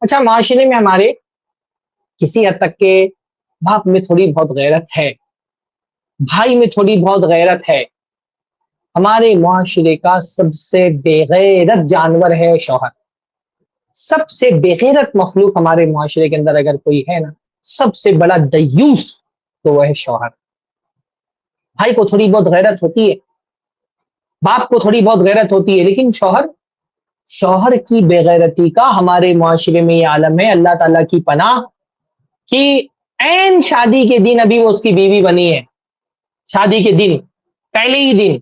اچھا، معاشرے میں ہمارے کسی حد تک کے باپ میں تھوڑی بہت غیرت ہے، بھائی میں تھوڑی بہت غیرت ہے۔ ہمارے معاشرے کا سب سے بے غیرت جانور ہے شوہر۔ سب سے بے غیرت مخلوق ہمارے معاشرے کے اندر اگر کوئی ہے نا، سب سے بڑا دیوس تو وہ ہے شوہر۔ بھائی کو تھوڑی بہت غیرت ہوتی ہے، باپ کو تھوڑی بہت غیرت ہوتی ہے، لیکن شوہر کی بے غیرتی کا ہمارے معاشرے میں یہ عالم ہے، اللہ تعالیٰ کی پناہ، کہ عین شادی کے دن ابھی وہ اس کی بیوی بنی ہے، شادی کے دن پہلے ہی دن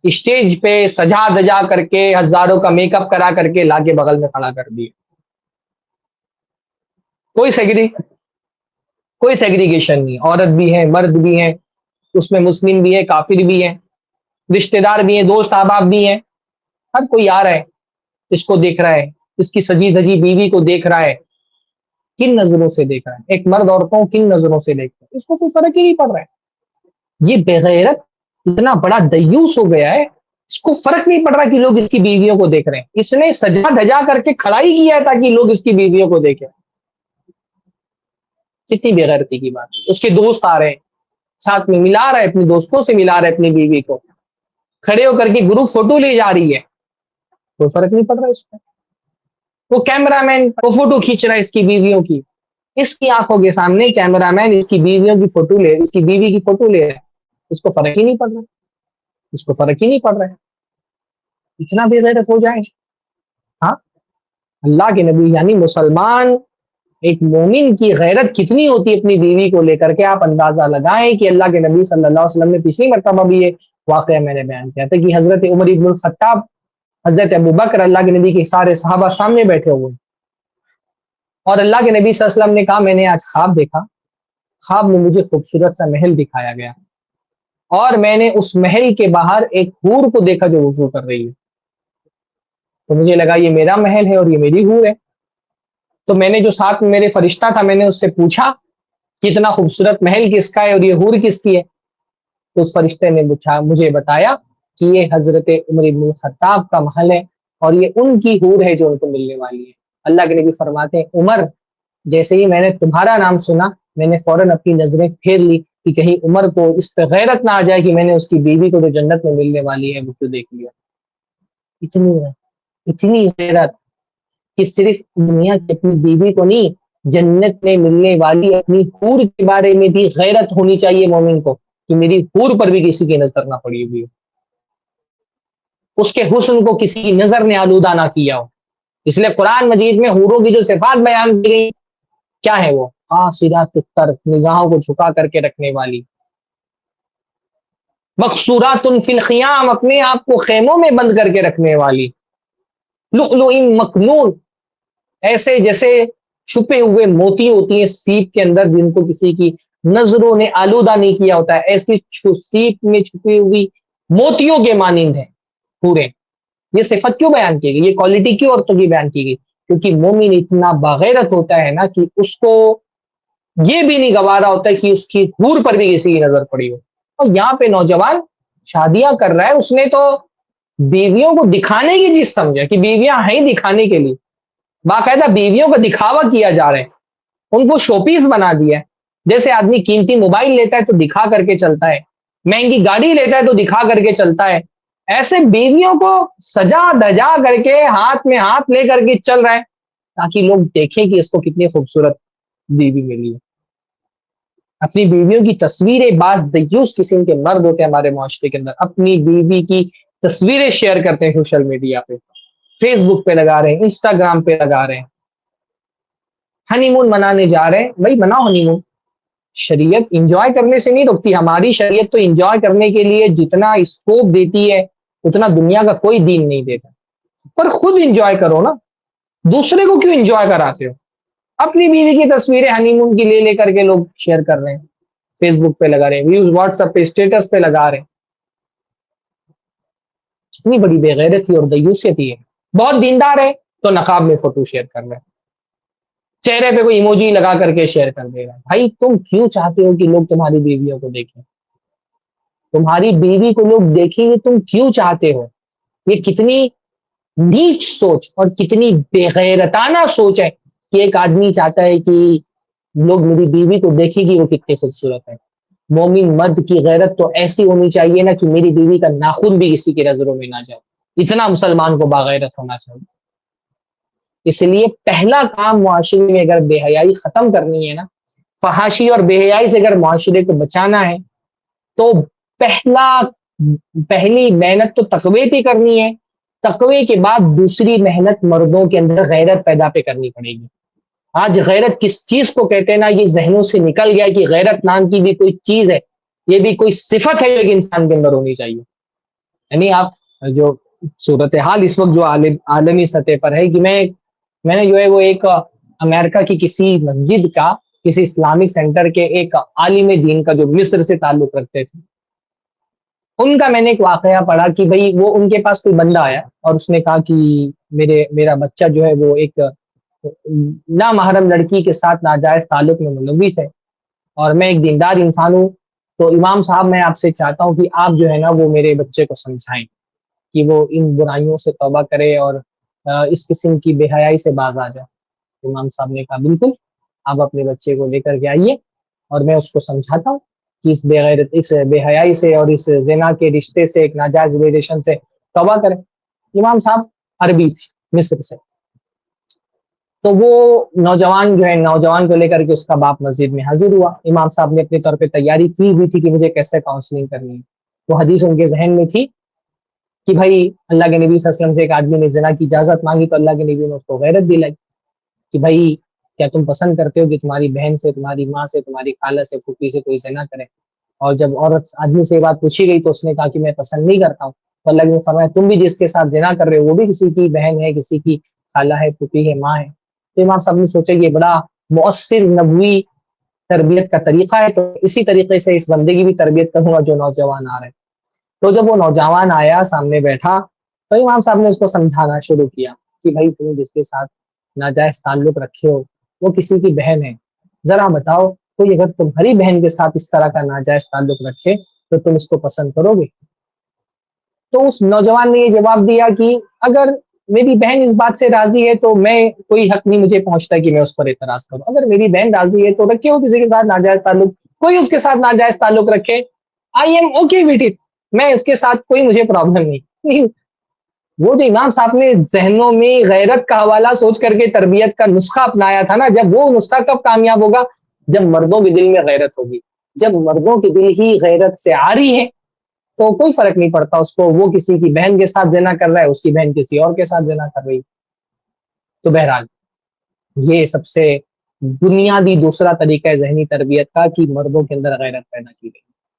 اسٹیج پہ سجا دجا کر کے ہزاروں کا میک اپ کرا کر کے لا کے بغل میں کھڑا کر دیا۔ کوئی سیگری کوئی سیگریگیشن نہیں، عورت بھی ہے، مرد بھی ہے، اس میں مسلم بھی ہے، کافر بھی ہے، رشتہ دار بھی ہیں، دوست احباب بھی ہیں، ہر کوئی آ رہا ہے، اس کو دیکھ رہا ہے، اس کی سجی دھجی بیوی کو دیکھ رہا ہے۔ کن نظروں سے دیکھ رہا ہے؟ ایک مرد عورتوں کن نظروں سے دیکھتا ہے؟ اس کو کوئی فرق ہی نہیں پڑ رہا ہے۔ یہ بغیرت اتنا بڑا دیوس ہو گیا ہے، اس کو فرق نہیں پڑ رہا کہ لوگ اس کی بیویوں کو دیکھ رہے ہیں۔ اس نے سجا دھجا کر کے کھڑا ہی کیا ہے تاکہ لوگ اس کی بیویوں کو دیکھیں۔ کتنی بےغیرتی کی بات ہے۔ اس کے دوست آ رہے ہیں، ساتھ میں ملا رہا ہے، اپنے دوستوں سے ملا رہا ہے اپنی بیوی کو، کھڑے ہو کر کے گروپ فوٹو لے جا رہی ہے، کوئی فرق نہیں پڑ رہا اس کو۔ وہ کیمرہ مین وہ فوٹو کھینچ رہا ہے اس کی بیویوں کی، اس کی آنکھوں کے سامنے کیمرہ مین اس کی بیویوں کی فوٹو لے، اس کی بیوی کی فوٹو لے رہا ہے، اس کو فرق ہی نہیں پڑ رہا، اس کو فرق ہی نہیں پڑ رہا ہے۔ اتنا بے غیرت ہو جائے؟ ہاں، اللہ کے نبی یعنی مسلمان، ایک مومن کی غیرت کتنی ہوتی ہے اپنی بیوی کو لے کر کے، آپ اندازہ لگائیں کہ اللہ کے نبی صلی اللہ علیہ وسلم نے پچھلی مرتبہ بھی یہ واقعہ میں نے بیان کیا تھا کہ حضرت عمر ابن الخطاب، حضرت ابو بکر، اللہ کے نبی کے سارے صحابہ سامنے بیٹھے ہوئے، اور اللہ کے نبی صلی اللہ علیہ وسلم نے کہا میں نے آج خواب دیکھا، خواب میں مجھے خوبصورت سا محل دکھایا گیا، اور میں نے اس محل کے باہر ایک حور کو دیکھا جو وضو کر رہی ہے، تو مجھے لگا یہ میرا محل ہے اور یہ میری حور ہے۔ تو میں نے جو ساتھ میں میرے فرشتہ تھا، میں نے اس سے پوچھا کہ اتنا خوبصورت محل کس کا ہے اور یہ حور کس کی ہے؟ تو اس فرشتے نے مجھے بتایا کہ یہ حضرت عمر بن الخطاب کا محل ہے اور یہ ان کی حور ہے جو ان کو ملنے والی ہے۔ اللہ کے نبی فرماتے ہیں عمر، جیسے ہی میں نے تمہارا نام سنا، میں نے فوراً اپنی نظریں پھیر لی کہ کہیں عمر کو اس پہ غیرت نہ آ جائے کہ میں نے اس کی بیوی کو جو جنت میں ملنے والی ہے وہ کیوں دیکھ لیا۔ اتنی غیرت کہ صرف دنیا کی اپنی بیوی کو نہیں، جنت میں ملنے والی اپنی حور کے بارے میں بھی غیرت ہونی چاہیے مومن کو، کہ میری حور پر بھی کسی کی نظر نہ پڑی ہوئی ہو، اس کے حسن کو کسی کی نظر نے آلودہ نہ کیا ہو۔ اس لیے قرآن مجید میں حوروں کی جو صفات بیان کی گئی کیا ہے؟ وہ قاصرات الطرف، نگاہوں کو جھکا کر کے رکھنے والی، مقصورات فی الخیام، اپنے آپ کو خیموں میں بند کر کے رکھنے والی، لؤلؤ مکنون، ایسے جیسے چھپے ہوئے موتی ہوتی ہیں سیپ کے اندر جن کو کسی کی نظروں نے آلودہ نہیں کیا ہوتا ہے، ایسی سیپ میں چھپی ہوئی موتیوں کے مانند ہیں پورے۔ یہ صفت کیوں بیان کی گئی؟ یہ کوالٹی کیوں عورتوں کی بیان کی گئی؟ کیونکہ مومن اتنا باغیرت ہوتا ہے نا کہ اس کو یہ بھی نہیں گوارا ہوتا ہے کہ اس کی حور پر بھی کسی کی نظر پڑی ہو۔ اور یہاں پہ نوجوان شادیاں کر رہا ہے، اس نے تو بیویوں کو دکھانے کی چیز سمجھا کہ بیویاں ہیں دکھانے کے لیے، باقاعدہ بیویوں کا دکھاوا کیا جا رہا ہے، ان کو شو پیس بنا دیا ہے۔ جیسے آدمی قیمتی موبائل لیتا ہے تو دکھا کر کے چلتا ہے، مہنگی گاڑی لیتا ہے تو دکھا کر کے چلتا ہے، ایسے بیویوں کو سجا دجا کر کے ہاتھ میں ہاتھ لے کر کے چل رہا ہے تاکہ لوگ دیکھیں کہ اس کو کتنی خوبصورت بیوی ملی ہے۔ اپنی بیویوں کی تصویریں، بعض دیوس قسم کے مرد ہوتے ہیں ہمارے معاشرے کے اندر، اپنی بیوی کی تصویریں شیئر کرتے ہیں سوشل میڈیا پہ، فیس بک پہ لگا رہے ہیں، انسٹاگرام پہ لگا رہے ہیں، ہنی مون منانے جا رہے ہیں۔ بھائی مناؤ ہنی مون، شریعت انجوائے کرنے سے نہیں روکتی، ہماری شریعت تو انجوائے کرنے کے لیے جتنا اسکوپ دیتی ہے اتنا دنیا کا کوئی دین نہیں دیتا، پر خود انجوائے کرو نا، دوسرے کو کیوں انجوائے کراتے ہو؟ اپنی بیوی کی تصویریں ہنی مون کی لے لے کر کے لوگ شیئر کر رہے ہیں، فیس بک پہ لگا رہے ہیں، ویوز واٹس ایپ پہ اسٹیٹس پہ لگا رہے ہیں۔ کتنی بڑی بے غیرتی اور دیوسیت ہے۔ بہت دیندار ہے تو نقاب میں فوٹو شیئر کر رہے ہیں، چہرے پہ کوئی ایموجی لگا کر کے شیئر کر دے رہا ہے۔ بھائی تم کیوں چاہتے ہو کہ لوگ تمہاری بیویوں کو دیکھیں؟ تمہاری بیوی کو لوگ دیکھیں گے، تم کیوں چاہتے ہو؟ یہ کتنی نیچ سوچ اور کتنی بے غیرتانہ سوچ ہے کہ ایک آدمی چاہتا ہے کہ لوگ میری بیوی کو دیکھے گی وہ کتنی خوبصورت ہے. مومن مرد کی غیرت تو ایسی ہونی چاہیے نا کہ میری بیوی کا ناخن بھی کسی کی نظروں میں نہ جائے. اتنا مسلمان کو باغیرت ہونا چاہیے. اس لیے پہلا کام معاشرے میں اگر بے حیائی ختم کرنی ہے نا، فحاشی اور بے حیائی سے اگر معاشرے کو بچانا ہے تو پہلا پہلی محنت تو تقوی پہ کرنی ہے. تقوی کے بعد دوسری محنت مردوں کے اندر غیرت پیدا پہ کرنی پڑے گی. آج غیرت کس چیز کو کہتے ہیں نا، یہ ذہنوں سے نکل گیا کہ غیرت نام کی بھی کوئی چیز ہے، یہ بھی کوئی صفت ہے جو ایک انسان کے اندر ہونی چاہیے. یعنی آپ جو صورتحال اس وقت جو عالمی سطح پر ہے کہ میں نے جو ہے وہ ایک امریکہ کی کسی مسجد کا، کسی اسلامک سینٹر کے ایک عالم دین کا جو مصر سے تعلق رکھتے تھے، ان کا میں نے ایک واقعہ پڑھا کہ بھئی وہ ان کے پاس کوئی بندہ آیا اور اس نے کہا کہ میرا بچہ جو ہے وہ ایک نامحرم لڑکی کے ساتھ ناجائز تعلق میں ملوث ہے اور میں ایک دیندار انسان ہوں، تو امام صاحب میں آپ سے چاہتا ہوں کہ آپ جو ہے نا وہ میرے بچے کو سمجھائیں کہ وہ ان برائیوں سے توبہ کرے اور اس قسم کی بے حیائی سے باز آ جائے. امام صاحب نے کہا بالکل، آپ اپنے بچے کو لے کر کے آئیے اور میں اس کو سمجھاتا ہوں کہ اس بے حیائی سے اور اس زنا کے رشتے سے، ایک ناجائز ریلیشن سے توبہ کرے. امام صاحب عربی تھے، مصر سے. تو وہ نوجوان کو لے کر کے اس کا باپ مسجد میں حاضر ہوا. امام صاحب نے اپنے طور پہ تیاری کی ہوئی تھی کہ مجھے کیسے کاؤنسلنگ کرنی ہے. وہ حدیث ان کے ذہن میں تھی کہ بھائی اللہ کے نبی صلی اللہ علیہ وسلم سے ایک آدمی نے زنا کی اجازت مانگی تو اللہ کے نبی نے اس کو غیرت دلائی کہ بھائی کیا تم پسند کرتے ہو کہ تمہاری بہن سے، تمہاری ماں سے، تمہاری خالہ سے، پھوپھی سے کوئی زنا کرے؟ اور جب عورت آدمی سے یہ بات پوچھی گئی تو اس نے کہا کہ میں پسند نہیں کرتا ہوں. تو اللہ نے فرمایا تم بھی جس کے ساتھ زنا کر رہے ہو وہ بھی کسی کی بہن ہے، کسی کی خالہ ہے، پھوپھی ہے، ماں ہے. تو امام صاحب نے سوچا یہ بڑا مؤثر نبوی تربیت کا طریقہ ہے، تو اسی طریقے سے اس بندے کی بھی تربیت کروں گا جو نوجوان آ رہے ہیں. تو جب وہ نوجوان آیا سامنے بیٹھا تو امام صاحب نے اس کو سمجھانا شروع کیا کہ بھائی تم جس کے ساتھ ناجائز تعلق رکھے ہو وہ کسی کی بہن ہے، ذرا بتاؤ کوئی اگر تمہاری بہن کے ساتھ اس طرح کا ناجائز تعلق رکھے تو تم اس کو پسند کرو گے؟ تو اس نوجوان نے یہ جواب دیا کہ اگر میری بہن اس بات سے راضی ہے تو میں کوئی حق نہیں مجھے پہنچتا کہ میں اس پر اعتراض کروں. اگر میری بہن راضی ہے تو رکھے ہو کسی کے ساتھ ناجائز تعلق، کوئی اس کے ساتھ ناجائز تعلق رکھے، I am okay with it, میں اس کے ساتھ کوئی مجھے پرابلم نہیں. وہ جو امام صاحب نے ذہنوں میں غیرت کا حوالہ سوچ کر کے تربیت کا نسخہ اپنایا تھا نا، جب وہ نسخہ کب کامیاب ہوگا؟ جب مردوں کے دل میں غیرت ہوگی. جب مردوں کے دل ہی غیرت سے عاری ہے تو کوئی فرق نہیں پڑتا اس کو وہ کسی کی بہن کے ساتھ زنا کر رہا ہے، اس کی بہن کسی اور کے ساتھ زنا کر رہی. تو بہرحال یہ سب سے بنیادی دوسرا طریقہ ہے ذہنی تربیت کا کہ مردوں کے اندر غیرت پیدا کی گئی.